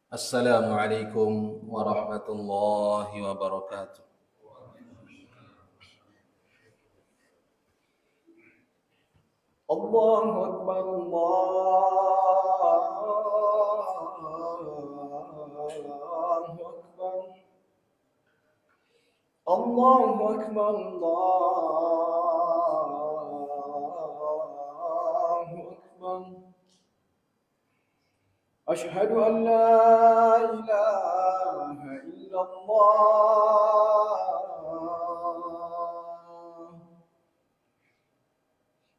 Assalamualaikum warahmatullahi wabarakatuh. الله أكبر الله أكبر الله أكبر الله أكبر أشهد أن لا إله إلا الله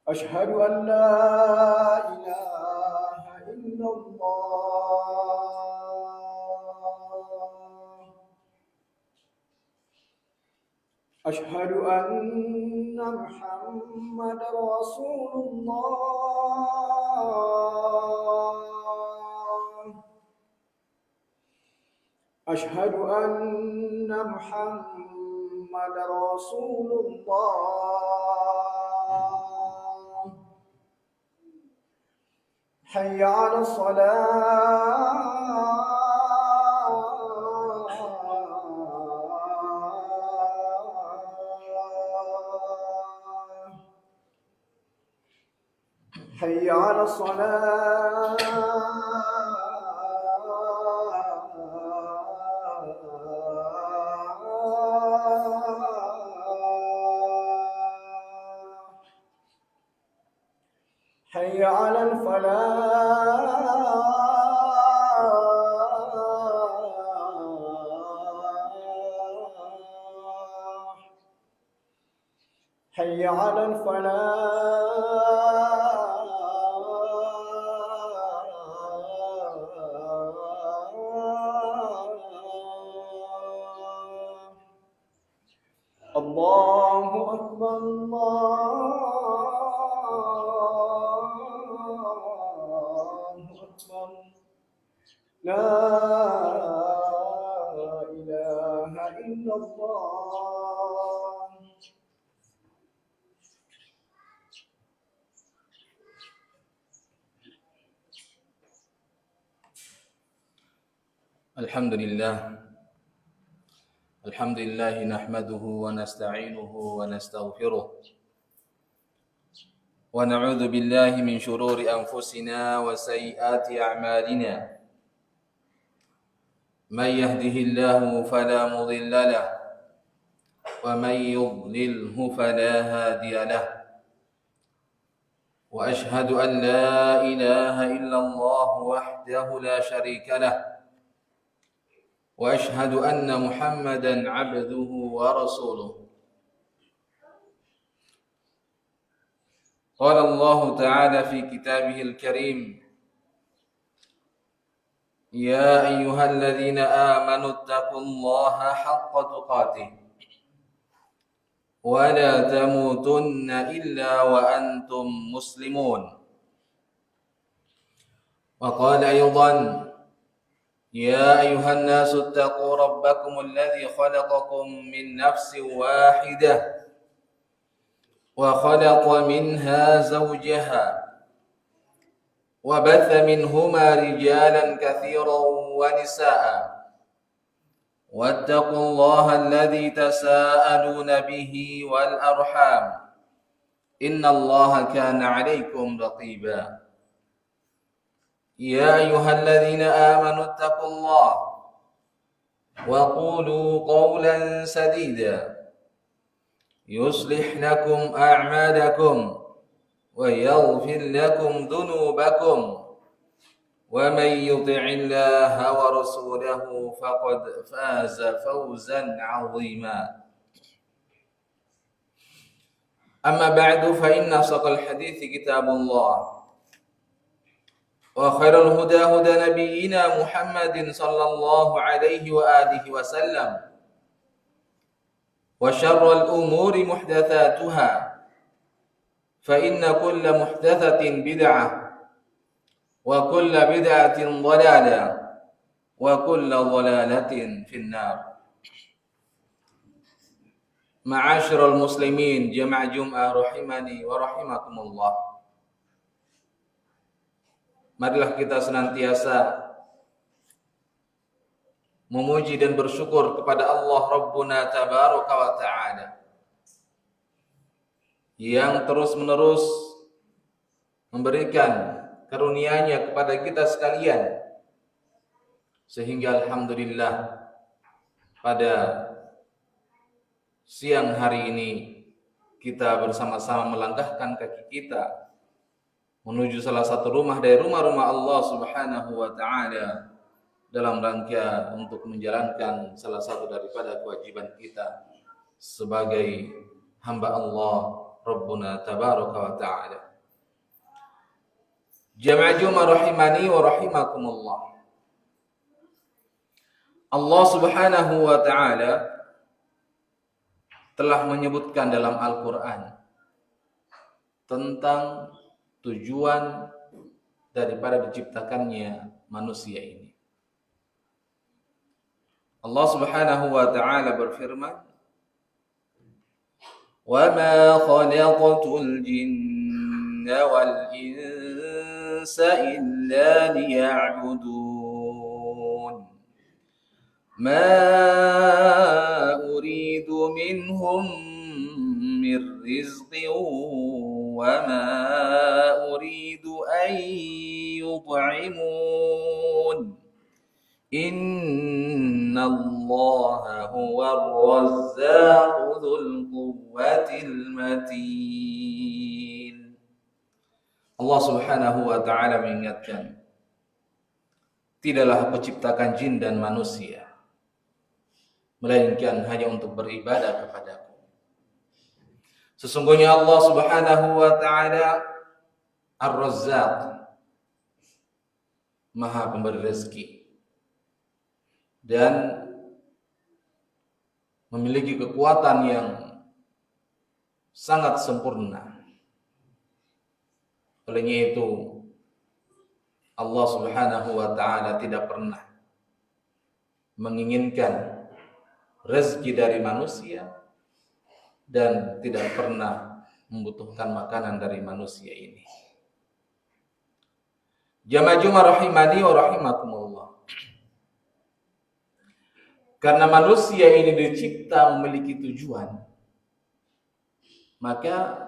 أشهد أن لا إله إلا الله أشهد أن محمد رسول الله أشهد أن محمد رسول الله حي على الصلاة حي على الصلاة حي على الفلاح حي على الفلاح الله أكبر الله أكبر لا إله إلا الله Alhamdulillah nahmaduhu wa nasta'inuhu wa nastaghfiruh wa na'udzu billahi min shururi anfusina wa sayyiati a'malina. Man yahdihillahu fala mudilla lahu wa man yudlilhu fala hadiya lahu. Wa ashhadu an la ilaha illallah wahdahu la syarika lahu. Wa ashhadu anna Muhammadan abduhu wa rasuluh. Qala Allah Ta'ala fi kitabihil karim, Ya ayyuhalladzina amanu taqullaha haqqa tuqatih wa la tamutunna illa wa antum muslimun. Wa qala aydan, يا أيها الناس اتقوا ربكم الذي خلقكم من نفس واحدة وخلق منها زوجها وبث منهما رجالا كثيرا ونساء واتقوا الله الذي تساءلون به والأرحام إن الله كان عليكم رقيبا. يا أيها الذين آمنوا اتقوا الله وقولوا قولا سديدا يصلح لكم أعمالكم ويغفر لكم ذنوبكم ومن يطع الله ورسوله فقد فاز فوزا عظيما. أما بعد فإن أصدق الحديث كتاب الله وخير الهدى هدى نبينا محمد صلى الله عليه وآله وسلم وشر الأمور محدثاتها فإن كل محدثة بدعة وكل بدعة ضلالة وكل ضلالة في النار. Ma'asyiral muslimin jamaah Jum'ah rahimani wa rahimakumullah. Marilah kita senantiasa memuji dan bersyukur kepada Allah Rabbuna Tabaraka wa Ta'ala yang terus-menerus memberikan karunia-Nya kepada kita sekalian, sehingga alhamdulillah pada siang hari ini kita bersama-sama melangkahkan kaki kita menuju salah satu rumah dari rumah-rumah Allah Subhanahu wa Ta'ala dalam rangka untuk menjalankan salah satu daripada kewajiban kita sebagai hamba Allah Rabbuna Tabaraka wa Ta'ala. Jamaah Jumat rahimani wa rahimakumullah. Allah Subhanahu wa Ta'ala telah menyebutkan dalam Al-Quran tentang tujuan daripada diciptakannya manusia ini. Allah Subhanahu wa Ta'ala berfirman, "Wa ma khalaqatul jinna wal insa illa liya'budun. Ma uridu minhum min rizqin wa ma uridu an yut'imun. Inna Allah huwar razzaqu dzul quwwatil matin." Allah Subhanahu wa Ta'ala mengingatkan, tidaklah aku ciptakan jin dan manusia melainkan hanya untuk beribadah kepadaku. Sesungguhnya Allah Subhanahu wa Ta'ala Ar-Razzaq, Maha pemberi rezeki, dan memiliki kekuatan yang sangat sempurna. Olehnya itu Allah Subhanahu wa Ta'ala tidak pernah menginginkan rezeki dari manusia dan tidak pernah membutuhkan makanan dari manusia ini. Jamaah Jumat rahimani wa rahimakumullah. Karena manusia ini dicipta memiliki tujuan, maka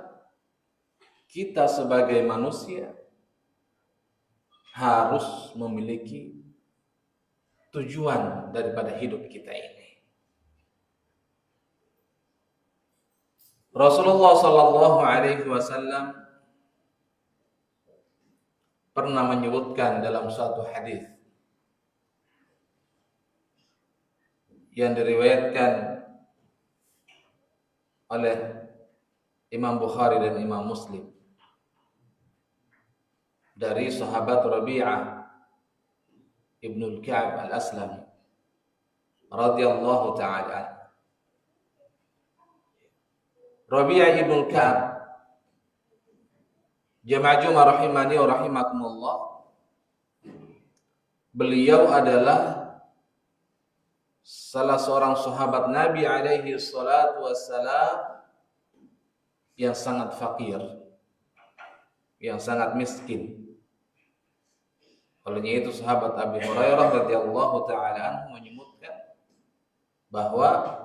kita sebagai manusia harus memiliki tujuan daripada hidup kita ini. Rasulullah sallallahu alaihi wasallam pernah menyebutkan dalam suatu hadis yang diriwayatkan oleh Imam Bukhari dan Imam Muslim dari sahabat Rabi'ah Ibn al-Ka'ab al-Aslami radhiyallahu ta'ala. Rabi'ah Ibn al-Ka'ab, jamaah Jumat rahimani wa rahimakumullah, beliau adalah salah seorang sahabat Nabi alaihi salatu wassalam yang sangat fakir, yang sangat miskin. Olehnya itu sahabat Abi Hurairah radhiyallahu taala anhu menyebutkan bahwa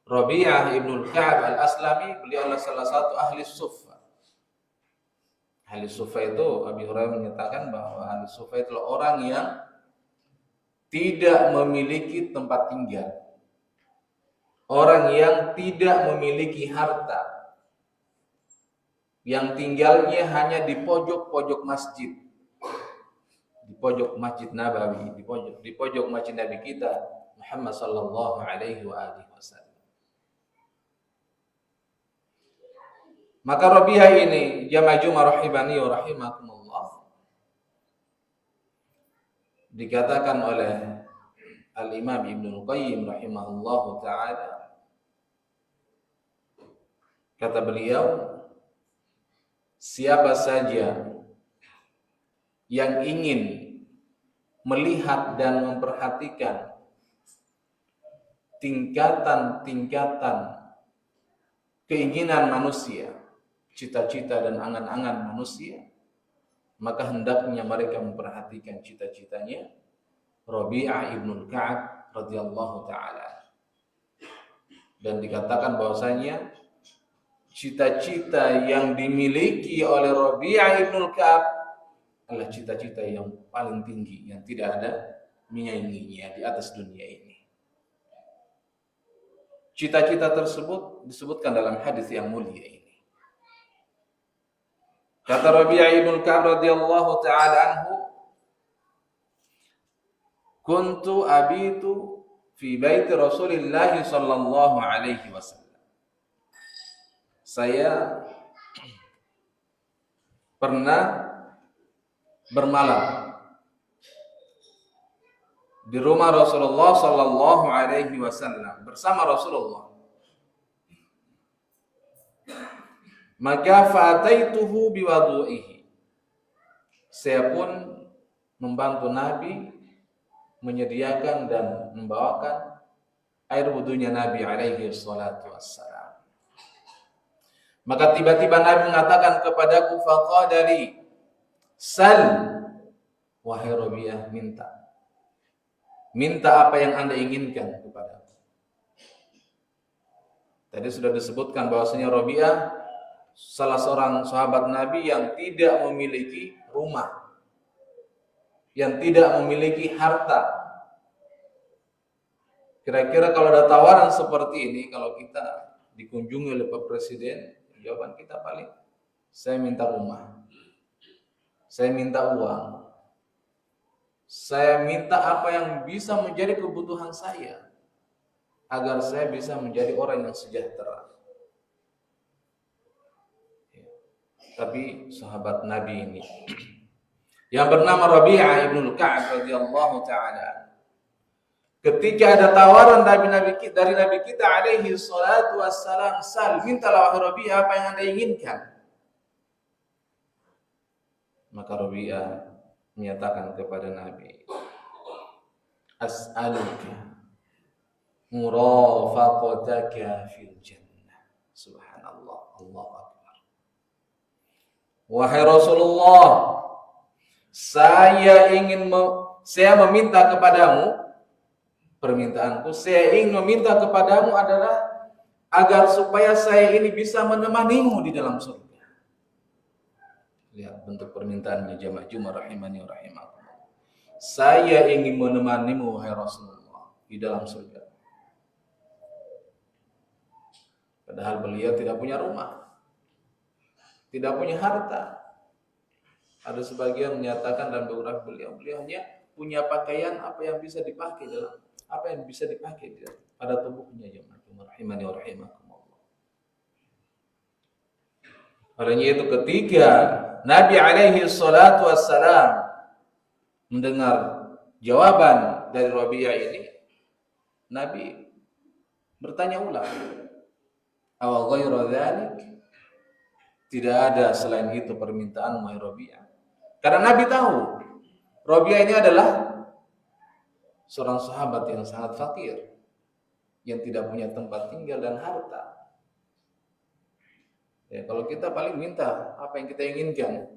Rabi'ah ibn al-Ka'ab al-Aslami, beliau adalah salah satu ahli suffah. Ahli suffah itu Abi Hurairah menyatakan bahwa ahli suffah itu orang yang tidak memiliki tempat tinggal, orang yang tidak memiliki harta, yang tinggalnya hanya di pojok-pojok masjid, di pojok Masjid Nabawi, di pojok Masjid Nabi kita Muhammad sallallahu alaihi wasallam. Maka Rabi'ah ini, jamaah Jumat rahimani wa rahimakumullah, dikatakan oleh Al-Imam Ibnu Qayyim rahimahullahu ta'ala, kata beliau, siapa saja yang ingin melihat dan memperhatikan tingkatan-tingkatan keinginan manusia, cita-cita dan angan-angan manusia, maka hendaknya mereka memperhatikan cita-citanya Rabi'ah ibn al-Ka'ab radhiyallahu taala. Dan dikatakan bahwasanya cita-cita yang dimiliki oleh Rabi'ah ibnul Ka'ab adalah cita-cita yang paling tinggi, yang tidak ada menyainginya di atas dunia ini. Cita-cita tersebut disebutkan dalam hadis yang mulia ini. Kata Rabi'ah ibnul Ka'ab radhiyallahu taala anhu, "Kuntu abitu fi baiti Rasulillah sallallahu alaihi wasallam." Saya pernah bermalam di rumah Rasulullah sallallahu alaihi wasallam bersama Rasulullah. Maka fa'ataituhu biwudu'ihi. Saya pun membantu Nabi menyediakan dan membawakan air wudunya Nabi alaihi salatu wassalam. Maka tiba-tiba Nabi mengatakan kepadaku, faqadali, sal, wahai Rabi'ah, minta apa yang Anda inginkan kepadaku. Tadi sudah disebutkan bahwasanya Rabi'ah salah seorang sahabat Nabi yang tidak memiliki rumah, yang tidak memiliki harta. Kira-kira kalau ada tawaran seperti ini, kalau kita dikunjungi oleh Pak Presiden, jawaban kita paling, saya minta rumah, saya minta uang, saya minta apa yang bisa menjadi kebutuhan saya, agar saya bisa menjadi orang yang sejahtera. Tapi sahabat Nabi ini yang bernama Rabi'ah ibnul Ka'ab radhiyallahu taala, ketika ada tawaran dari Nabi kita alaihi salatu wassalam, sal, mintalah wahai Rabi'ah apa yang Anda inginkan. Maka Rabi'ah menyatakan kepada Nabi, as'aluka murafaqataka fil jannah. Subhanallah, Allahu akbar. Wahai Rasulullah, saya meminta kepadamu, permintaanku, saya ingin meminta kepadamu adalah agar supaya saya ini bisa menemanimu di dalam surga. Lihat bentuk permintaannya jamaah Jumat rahimani wa rahimakumullah. Saya ingin menemanimu wahai Rasulullah di dalam surga. Padahal beliau tidak punya rumah, tidak punya harta. Ada sebagian menyatakan dan beberapa beliau hanya punya pakaian apa yang bisa dipakai pada tubuhnya jemaah rahimani wa rahimakumullah. Olehnya itu ketika Nabi alaihi salatu wassalam mendengar jawaban dari Rabi'ah ini, Nabi bertanya ulang, aw ghairu dzalik, tidak ada selain itu permintaan wahai Rabi'ah. Karena Nabi tahu Rabi'ah ini adalah seorang sahabat yang sangat fakir, yang tidak punya tempat tinggal dan harta. Ya, kalau kita paling minta apa yang kita inginkan,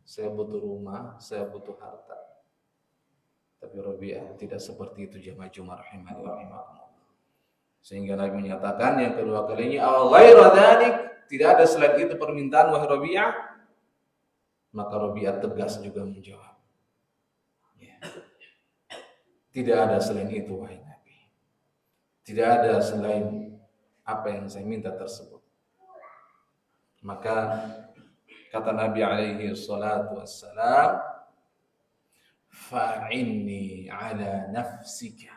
saya butuh rumah, saya butuh harta. Tapi Rabi'ah tidak seperti itu jamaah Jumat rahimani wa rahimakumullah. Sehingga Nabi menyatakan yang kedua kalinya, aw ghairu dzalik, tidak ada selain itu permintaan wahai Rabi'ah. Maka Rabi'ah tegas juga menjawab, ya, tidak ada selain itu wahai Nabi. Tidak ada selain apa yang saya minta tersebut. Maka kata Nabi alaihi salatu wassalam, fa'inni ala nafsika.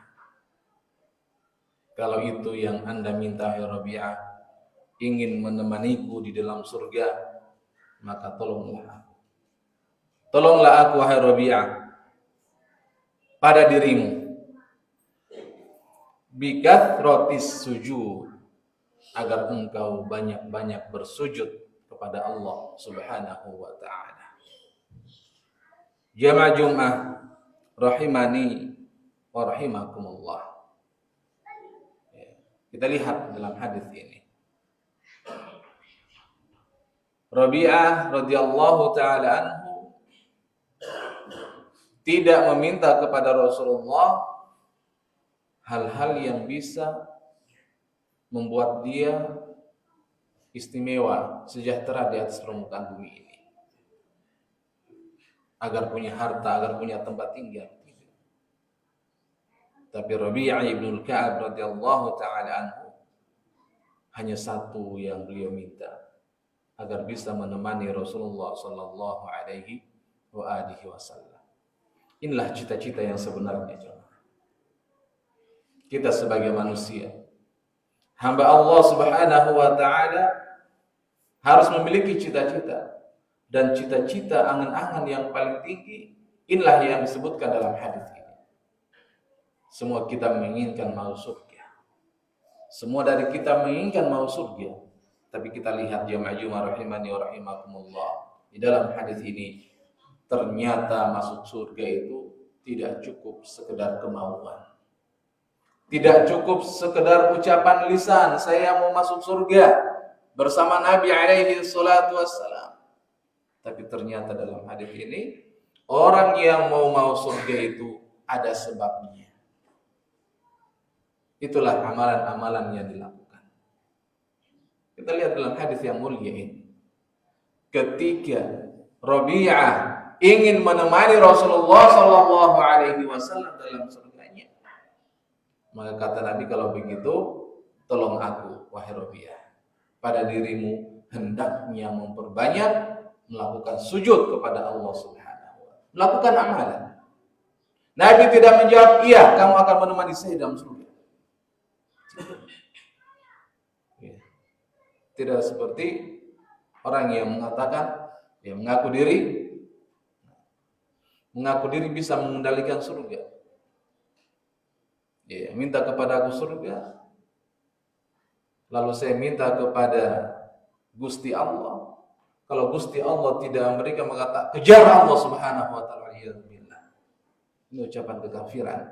Kalau itu yang Anda minta ya Rabi'ah, ingin menemaniku di dalam surga, maka tolonglah aku wahai Rabi'ah pada dirimu, bikathratis sujud, agar engkau banyak-banyak bersujud kepada Allah Subhanahu wa ta'ala. Jamaah Jumat rahimani wa rahimakumullah. Kita lihat dalam hadis ini, Rabi'ah radhiyallahu taala anhu tidak meminta kepada Rasulullah hal-hal yang bisa membuat dia istimewa, sejahtera di atas permukaan bumi ini. Agar punya harta, agar punya tempat tinggal. Tapi Rabi'ah ibn al-Ka'ab radhiyallahu ta'ala anhu hanya satu yang beliau minta, agar bisa menemani Rasulullah sallallahu alaihi wa alihi wasallam. Inilah cita-cita yang sebenarnya, jemaah. Kita sebagai manusia, hamba Allah Subhanahu wa taala, harus memiliki cita-cita, dan cita-cita angan-angan yang paling tinggi inilah yang disebutkan dalam hadis ini. Semua kita menginginkan mau surga. Semua dari kita menginginkan mau surga. Tapi kita lihat jemaah rahimani wa rahimakumullah, di dalam hadis ini ternyata masuk surga itu tidak cukup sekedar kemauan. Tidak cukup sekedar ucapan lisan, saya mau masuk surga bersama Nabi alaihi salatu wassalam. Tapi ternyata dalam hadis ini, orang yang mau surga itu ada sebabnya. Itulah amalan-amalan yang dilakukan. Kita lihat dalam hadis yang mulia ini. Ketika Rabi'ah ingin menemani Rasulullah sallallahu alaihi wasallam dalam surganya, maka kata Nabi, kalau begitu tolong aku wahai Rabi'ah, pada dirimu hendaknya memperbanyak melakukan sujud kepada Allah Subhanahu wa taala, melakukan amalan. Nabi tidak menjawab, iya kamu akan menemani saya dalam surga. Tidak seperti orang yang mengatakan, dia mengaku diri bisa mengendalikan surga. Dia minta kepada aku surga, lalu saya minta kepada Gusti Allah. Kalau Gusti Allah tidak memberikan, maka kejar Allah Subhanahu wa taala. Ini ucapan kekafiran.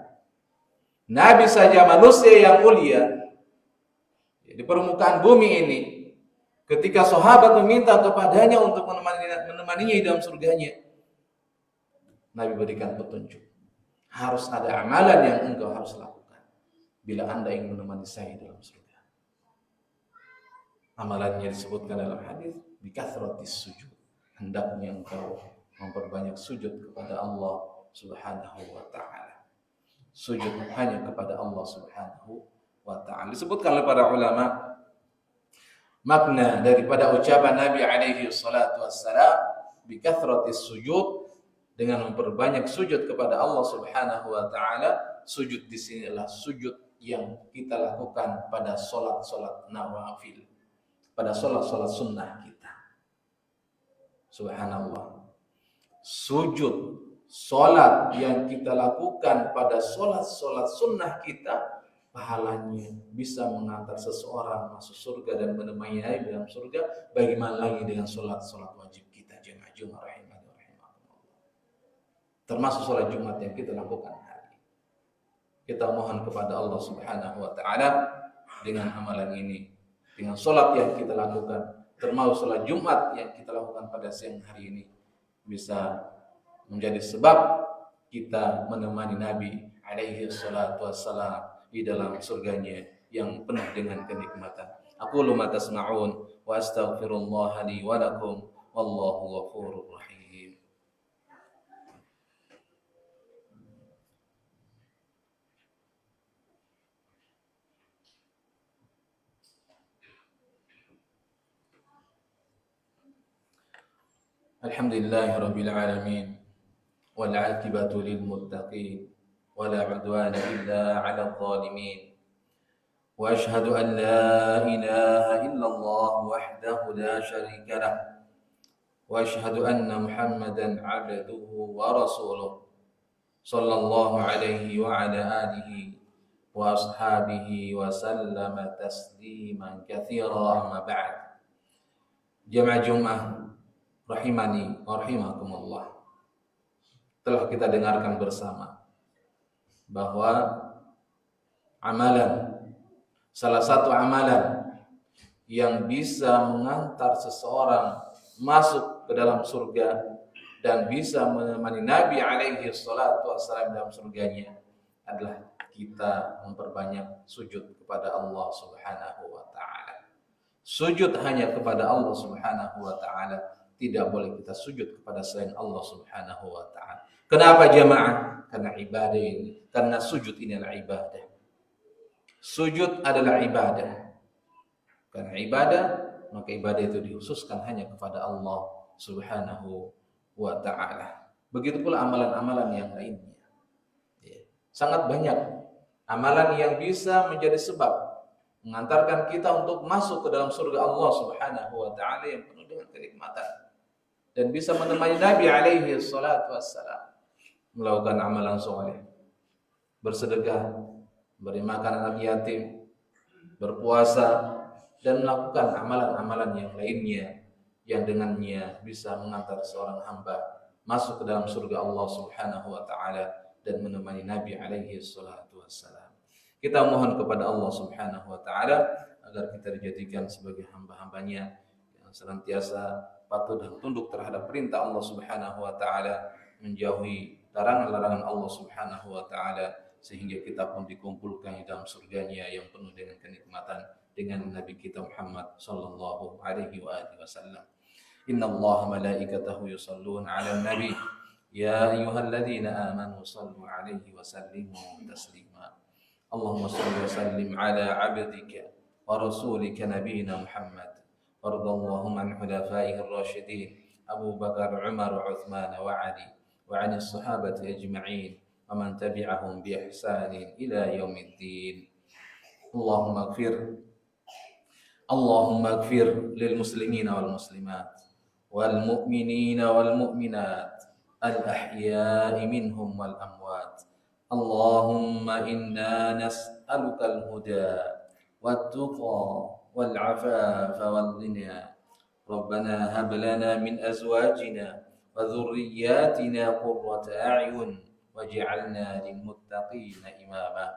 Nabi saja manusia yang mulia di permukaan bumi ini, ketika sahabat meminta kepadanya untuk menemaninya di dalam surganya, Nabi berikan petunjuk. Harus ada amalan yang engkau harus lakukan bila anda ingin menemani saya dalam surga. Amalannya disebutkan dalam hadis, bikathratis sujud. Hendaknya engkau memperbanyak sujud kepada Allah Subhanahu wa ta'ala. Sujud hanya kepada Allah Subhanahu wa ta'ala. Disebutkan oleh para ulama, makna daripada ucapan Nabi alaihi salatu wassalam, bikathratis sujud, dengan memperbanyak sujud kepada Allah Subhanahu wa ta'ala. Sujud di sini adalah sujud yang kita lakukan pada salat-salat nawafil, pada salat-salat sunnah kita. Subhanallah. Sujud salat yang kita lakukan pada salat-salat sunnah kita, pahalanya bisa mengantar seseorang masuk surga dan menemani Nabi dalam surga. Bagaimana lagi dengan salat-salat wajib kita, jemaah Jumat rahimani wa rahimakumullah. Termasuk salat Jumat yang kita lakukan hari. Kita mohon kepada Allah Subhanahu wa taala dengan amalan ini, dengan salat yang kita lakukan, termasuk salat Jumat yang kita lakukan pada siang hari ini, bisa menjadi sebab kita menemani Nabi alaihi salatu wassalam di dalam surganya yang penuh dengan kenikmatan. Aqulu ma tasma'un wa astaghfirullah li wa lakum wallahu ghafurur rahim. Alhamdulillahirabbil alamin. والعاقبة للمتقين ولا عدوان إلا على الظالمين وأشهد أن لا إله إلا الله وحده لا شريك له وأشهد أن محمدا عبده ورسوله صلى الله عليه وعلى آله وأصحابه وسلم تسليما كثيرا. أما بعد. Jamaah Jumat rahimani wa rahimakumullah. Telah kita dengarkan bersama bahwa amalan, salah satu amalan yang bisa mengantar seseorang masuk ke dalam surga dan bisa menemani Nabi alaihi salatu wassalam dalam surganya adalah kita memperbanyak sujud kepada Allah Subhanahu wa taala. Sujud hanya kepada Allah Subhanahu wa taala, tidak boleh kita sujud kepada selain Allah Subhanahu wa taala. Kenapa jamaah? Karena ibadah ini, karena sujud ini adalah ibadah. Sujud adalah ibadah. Karena ibadah, maka ibadah itu dikhususkan hanya kepada Allah Subhanahu wa taala. Begitu pula amalan-amalan yang lainnya. Sangat banyak amalan yang bisa menjadi sebab mengantarkan kita untuk masuk ke dalam surga Allah Subhanahu wa taala yang penuh dengan kenikmatan, dan bisa menemani Nabi alaihi salatu wassalam melakukan amalan soleh, bersedekah, beri makan anak yatim, berpuasa, dan melakukan amalan-amalan yang lainnya yang dengannya bisa mengantar seorang hamba masuk ke dalam surga Allah Subhanahu wa taala dan menemani Nabi alaihi salatu wassalam. Kita mohon kepada Allah Subhanahu wa taala agar kita dijadikan sebagai hamba-hambanya yang senantiasa patuh dan tunduk terhadap perintah Allah Subhanahu wa taala, menjauhi larangan-larangan Allah Subhanahu wa taala, sehingga kita pun dikumpulkan di dalam surganya yang penuh dengan kenikmatan dengan Nabi kita Muhammad sallallahu alaihi wasallam. Innallaha malaikatahu yusalluna 'alan nabi ya ayyuhalladzina amanu sallu 'alaihi wa sallimu taslima. Allahumma shalli wa sallim 'ala 'abdika wa rasulika nabiyyina Muhammad wardallahumma 'an khulafaihi ar-rasyidin Abu Bakar, Umar, Uthman wa Ali wa 'anil sahabati ajma'in wa man tabi'ahum bi ihsanin ila yaumiddin. Allahumma ighfir lil muslimina wal muslimat wal mu'minina wal mu'minat al ahya'i minhum wal amwat. Allahumma inna nas'aluka al huda wat tuqa wal afafa wal ghina. Rabbana hab lana min azwajina wa dhurriyyatina qurrata a'yun waj'alna lil muttaqina imama.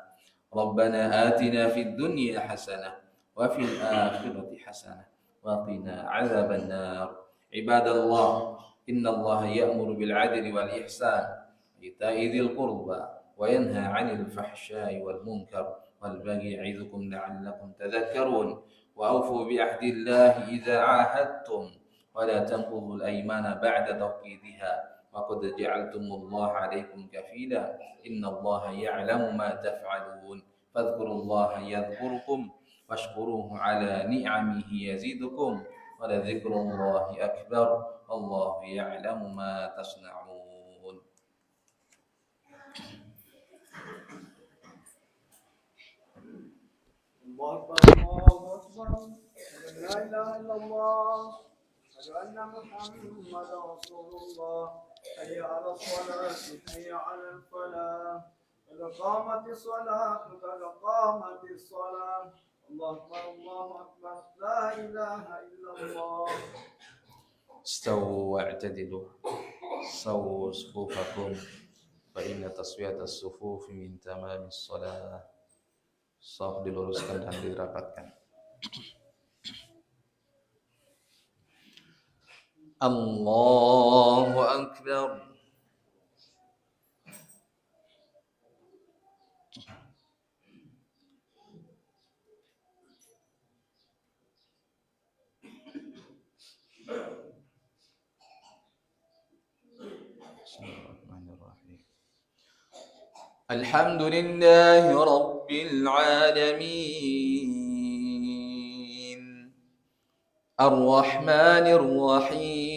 Rabbana atina fid dunya hasanah wa fil akhirati hasanah wa qina 'adzaban nar. Ibadallah, innallaha ya'muru bil 'adli wal ihsan wa ita'i dzil qurba wa yanha 'anil fahsya'i wal munkar wal baghi ya'idukum la'allakum tadhakkarun. Wa awfu bi 'ahdillahi idza 'ahadtum wa la tanqudhul aymana ba'da tawqidiha wa qad ja'altumullaha 'alaykum kafila innallaha ya'lamu ma taf'alun. Fadhkurullaha yadhkurkum washkuruhu 'ala ni'amihi yazidukum wa la dzikrullahi akbar wallahu ya'lamu ma tasna'un. Allahu Akbar. La ilaha illallah. Asyhadu anna Muhammadar Rasulullah. Hayya 'alas salati, hayya 'alal falah. Qad qamatis salat, qad qamatis salat. Allahu Akbar, Allahu Akbar. La ilaha illallah. Istawu wa'tadilu, sawu sufufakum fa inna taswiyatas sufufi min tamamis shalah. Shaf diluruskan dan dirapatkan. Allahu Akbar. Alhamdulillahi Rabbil Alamin Ar-Rahmanir Rahim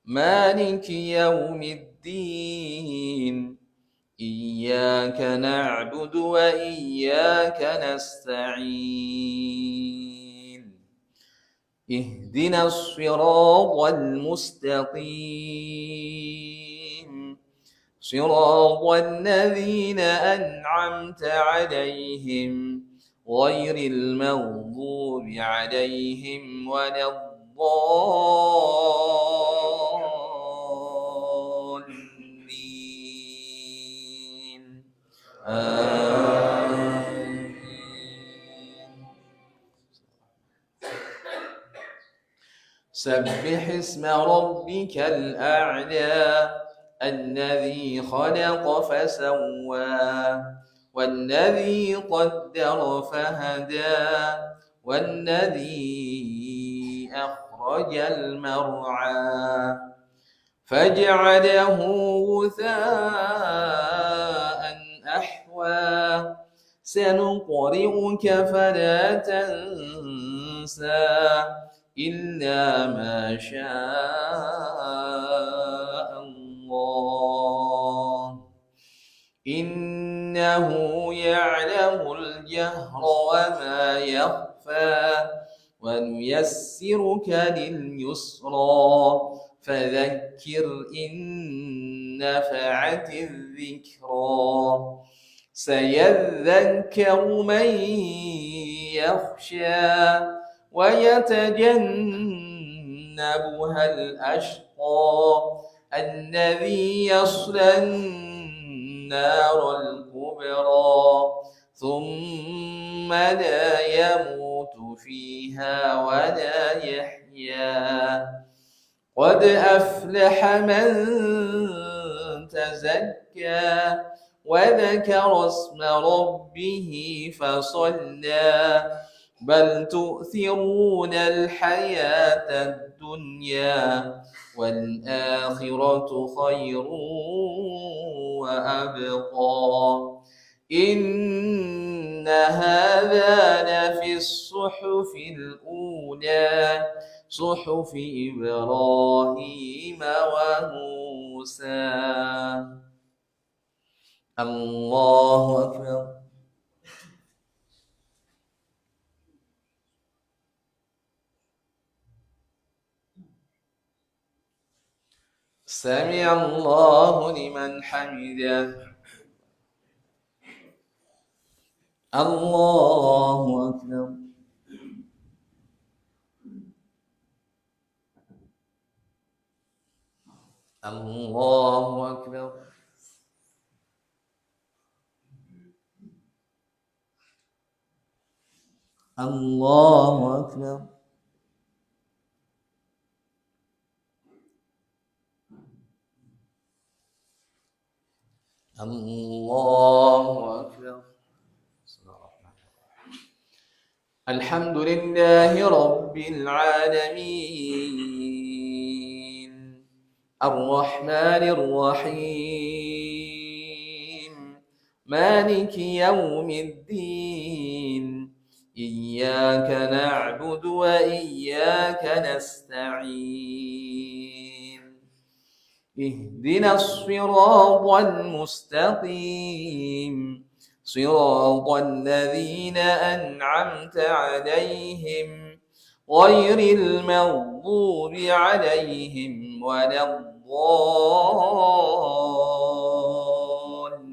Maliki Yawmiddin Iyyaka na'budu wa iyyaka nasta'in Ihdinas siratal mustaqim صراط الذين أنعمت عليهم غير المغضوب عليهم ولا الضالين آمين. سبح اسم ربك الأعلى الذي خلق فسوى والذي قدر فهدى والذي أخرج المرعى فجعله غثاء أحوى سنقرئك فلا تنسى إلا ما شاء الله إنه يعلم الجهر وما يخفى ونيسرك لليسرى فذكر إن نفعت الذكرى سيذكر من يخشى ويتجنبها الأشقى الذي يصلى النار الكبرى ثم لا يموت فيها ولا يحيا قد أفلح من تزكى وذكر اسم ربه فصلى بل تؤثرون الحياة الدنيا والآخرة خير وأبقى إن هذا لفي الصحف الأولى صحف إبراهيم وموسى. الله أكبر. سمع الله لمن حمده. الله أكبر. الله أكبر. الله أكبر. الله أكبر. الحمد لله رب العالمين الرحمن الرحيم مالك يوم الدين إياك نعبد وإياك نستعين اهدنا الصراط المستقيم صراط الذين أنعمت عليهم غير المغضوب عليهم ولا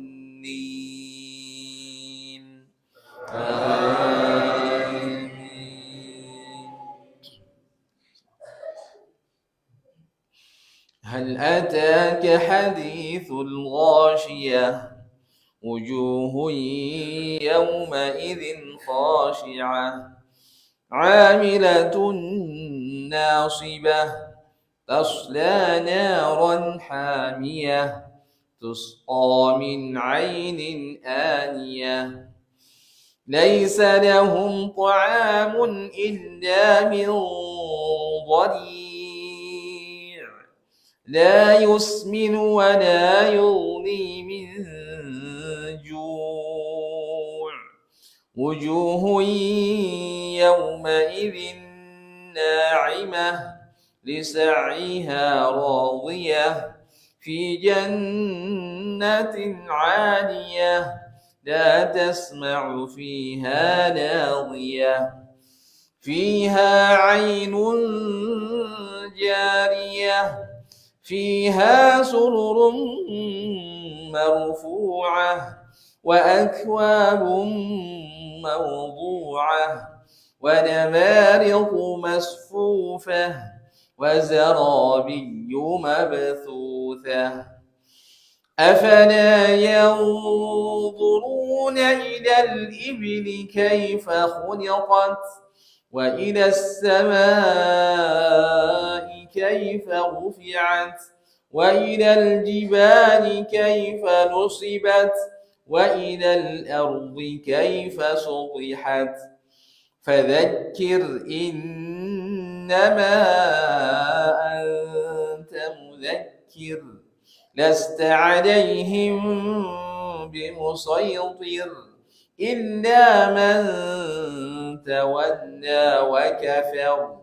الضالين آمين. هل أتاك حديث الغاشية وجوه يومئذ خاشعة عاملة ناصبة تصلى نارا حامية تسقى من عين آنية ليس لهم طعام إلا من ضريع لا يسمن ولا يغني من جوع وجوه يومئذ ناعمة لسعيها راضية في جنة عالية لا تسمع فيها لاغية فيها عين جارية فيها سرر مرفوعة وأكواب موضوعة ونمارق مصفوفة وزرابي مبثوثة أفلا ينظرون إلى الإبل كيف خلقت وإلى السماء كيف رفعت وإلى الجبال كيف نصبت وإلى الأرض كيف سطحت فذكر إنما أنت مذكر لست عليهم بمسيطر إلا من تولى وكفر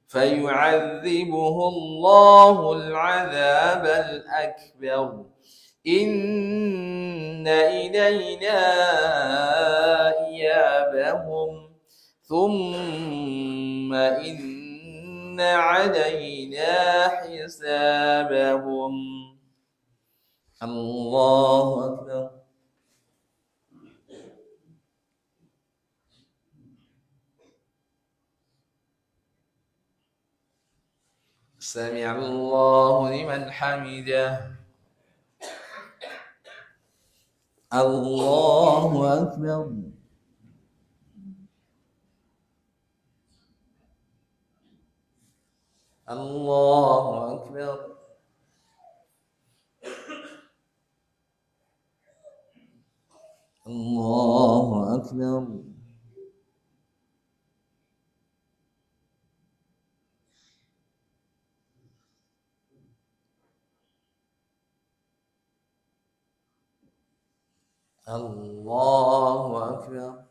فيعذبه الله العذاب الأكبر إن إلينا إيابهم ثم إن علينا حسابهم. الله أكبر. سمع الله لمن حمده. الله أكبر. الله أكبر. الله أكبر. الله أكبر.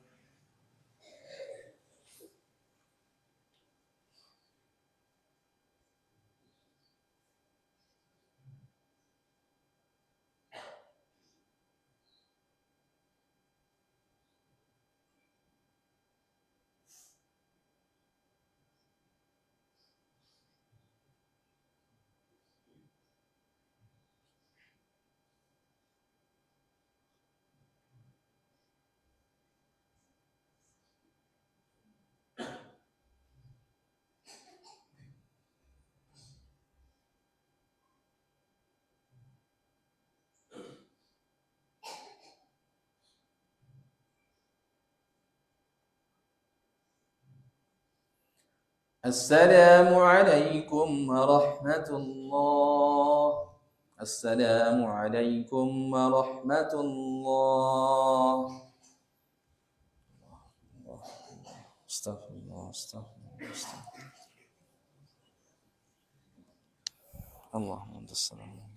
السلام عليكم ورحمة الله. السلام عليكم ورحمة الله. استغفر الله استغفر الله استغفر الله. اللهم انت السلام.